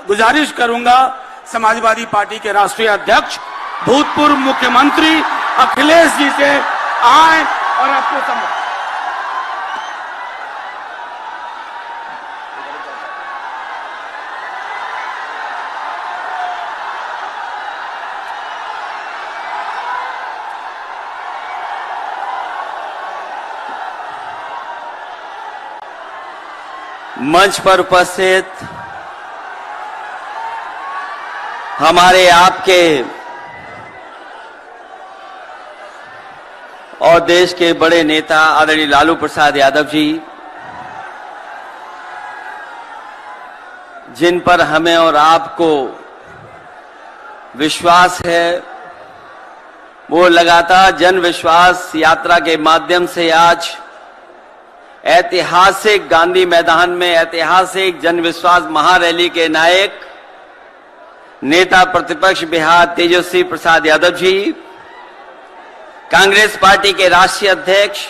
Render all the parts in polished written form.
गुजारिश करूंगा समाजवादी पार्टी के राष्ट्रीय अध्यक्ष भूतपूर्व मुख्यमंत्री अखिलेश जी से आए और आपको समझ। मंच पर उपस्थित हमारे आपके और देश के बड़े नेता आदरणीय लालू प्रसाद यादव जी, जिन पर हमें और आपको विश्वास है, वो लगातार जन विश्वास यात्रा के माध्यम से आज ऐतिहासिक गांधी मैदान में ऐतिहासिक जन विश्वास महारैली के नायक नेता प्रतिपक्ष बिहार तेजस्वी प्रसाद यादव जी, कांग्रेस पार्टी के राष्ट्रीय अध्यक्ष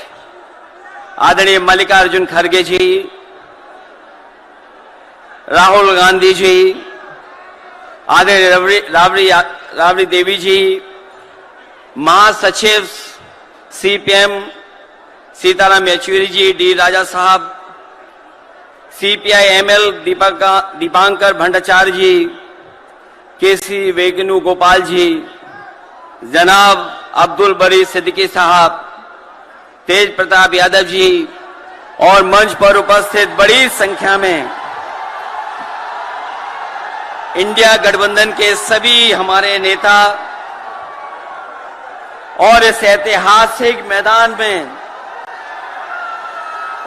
आदरणीय मल्लिकार्जुन खड़गे जी, राहुल गांधी जी, आदरणीय राबड़ी देवी जी, महासचिव सीपीएम सीताराम येचुरी जी, डी राजा साहब, सीपीआई एमएल दीपांकर भट्टाचार्य जी, केसी वेणुगोपाल जी, जनाब अब्दुल बरी सिद्दीकी साहब, तेज प्रताप यादव जी और मंच पर उपस्थित बड़ी संख्या में इंडिया गठबंधन के सभी हमारे नेता और इस ऐतिहासिक मैदान में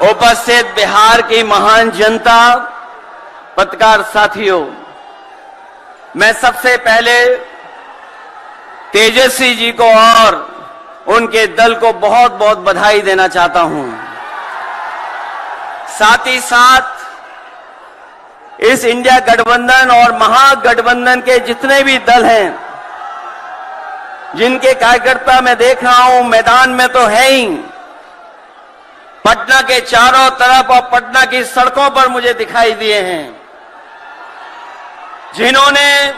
उपस्थित बिहार की महान जनता, पत्रकार साथियों, मैं सबसे पहले तेजस्वी जी को और उनके दल को बहुत बहुत बधाई देना चाहता हूं। साथ ही साथ इस इंडिया गठबंधन और महागठबंधन के जितने भी दल हैं, जिनके कार्यकर्ता मैं देख रहा हूं मैदान में तो है ही, पटना के चारों तरफ और पटना की सड़कों पर मुझे दिखाई दिए हैं, जिन्होंने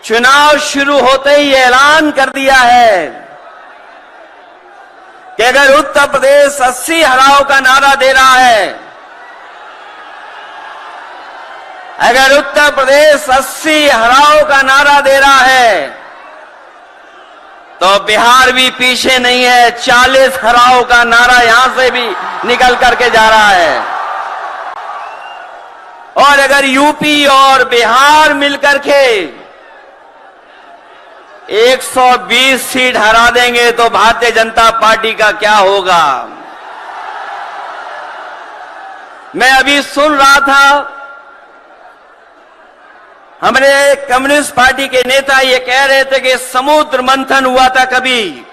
चुनाव शुरू होते ही ऐलान कर दिया है कि अगर उत्तर प्रदेश 80 हराओ का नारा दे रहा है, अगर उत्तर प्रदेश 80 हराओ का नारा दे रहा है तो बिहार भी पीछे नहीं है, 40 हराओ का नारा यहां से भी निकल करके जा रहा है। और अगर यूपी और बिहार मिलकर के 120 सीट हरा देंगे तो भारतीय जनता पार्टी का क्या होगा। मैं अभी सुन रहा था, हमारे कम्युनिस्ट पार्टी के नेता ये कह रहे थे कि समुद्र मंथन हुआ था कभी।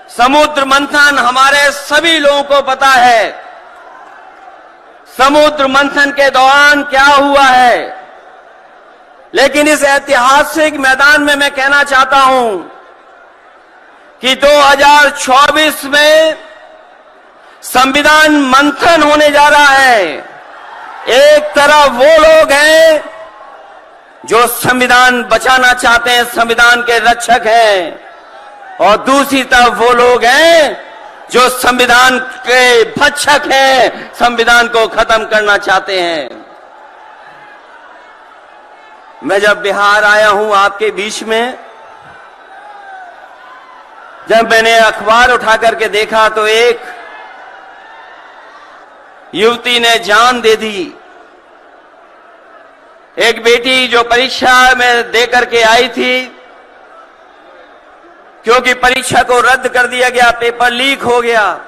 समुद्र मंथन हमारे सभी लोगों को पता है, समुद्र मंथन के दौरान क्या हुआ है। लेकिन इस ऐतिहासिक मैदान में मैं कहना चाहता हूं कि 2024 में संविधान मंथन होने जा रहा है। एक तरफ वो लोग हैं जो संविधान बचाना चाहते हैं, संविधान के रक्षक हैं, और दूसरी तरफ वो लोग हैं जो संविधान के भक्षक हैं, संविधान को खत्म करना चाहते हैं। मैं जब बिहार आया हूं आपके बीच में, जब मैंने अखबार उठा करके देखा तो एक युवती ने जान दे दी। एक बेटी जो परीक्षा में दे करके आई थी, क्योंकि परीक्षा को रद्द कर दिया गया, पेपर लीक हो गया,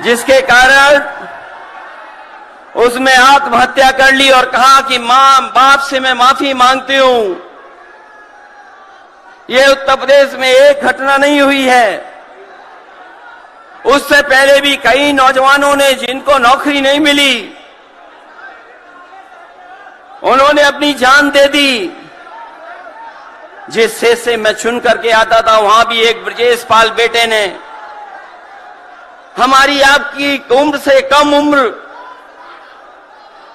जिसके कारण उसने आत्महत्या कर ली और कहा कि मां बाप से मैं माफी मांगती हूं। यह उत्तर प्रदेश में एक घटना नहीं हुई है, उससे पहले भी कई नौजवानों ने, जिनको नौकरी नहीं मिली, उन्होंने अपनी जान दे दी। जिस से मैं चुन करके आता था, वहां भी एक ब्रजेश पाल बेटे ने हमारी आपकी उम्र से कम उम्र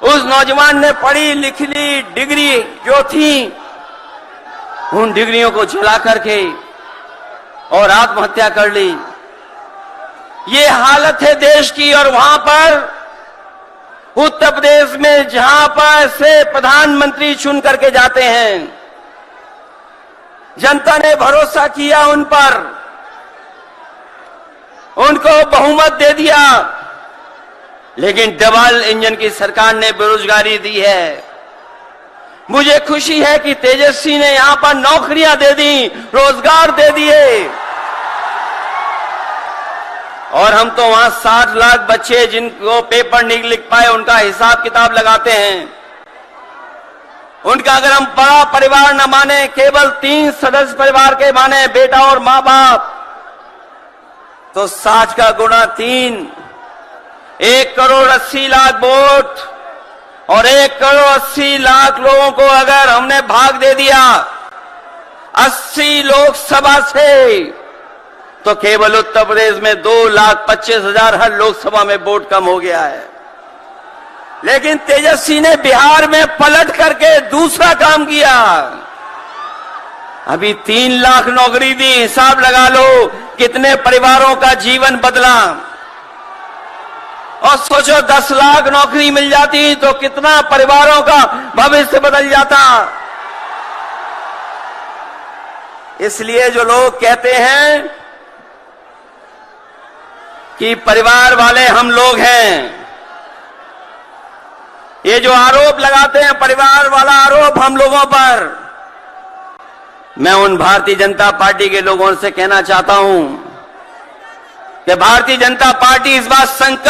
उस नौजवान ने पढ़ी लिख ली डिग्री जो थी, उन डिग्रियों को जला करके और आत्महत्या कर ली। ये हालत है देश की। और वहां पर उत्तर प्रदेश में जहां पर से प्रधानमंत्री चुन करके जाते हैं, जनता ने भरोसा किया उन पर, उनको बहुमत दे दिया, लेकिन डबल इंजन की सरकार ने बेरोजगारी दी है। मुझे खुशी है कि तेजस्वी ने यहां पर नौकरियां दे दी, रोजगार दे दिए। और हम तो वहां 60 लाख बच्चे जिनको पेपर नहीं लिख पाए उनका हिसाब किताब लगाते हैं। उनका अगर हम बड़ा परिवार न माने, केवल 3 सदस्य परिवार के माने, बेटा और मां बाप, तो 60 का गुणा 3, 1,80,00,000 वोट और 1,80,00,000 लोगों को अगर हमने भाग दे दिया 80 लोकसभा से, तो केवल उत्तर प्रदेश में 2,25,000 हर लोकसभा में वोट कम हो गया है। लेकिन तेजस्वी ने बिहार में पलट करके दूसरा काम किया। अभी 3 लाख नौकरी दी, हिसाब लगा लो कितने परिवारों का जीवन बदला। और सोचो 10 लाख नौकरी मिल जाती तो कितना परिवारों का भविष्य बदल जाता। इसलिए जो लोग कहते हैं कि परिवार वाले हम लोग हैं, ये जो आरोप लगाते हैं परिवार वाला आरोप हम लोगों पर, मैं उन भारतीय जनता पार्टी के लोगों से कहना चाहता हूं कि भारतीय जनता पार्टी इस बात संकट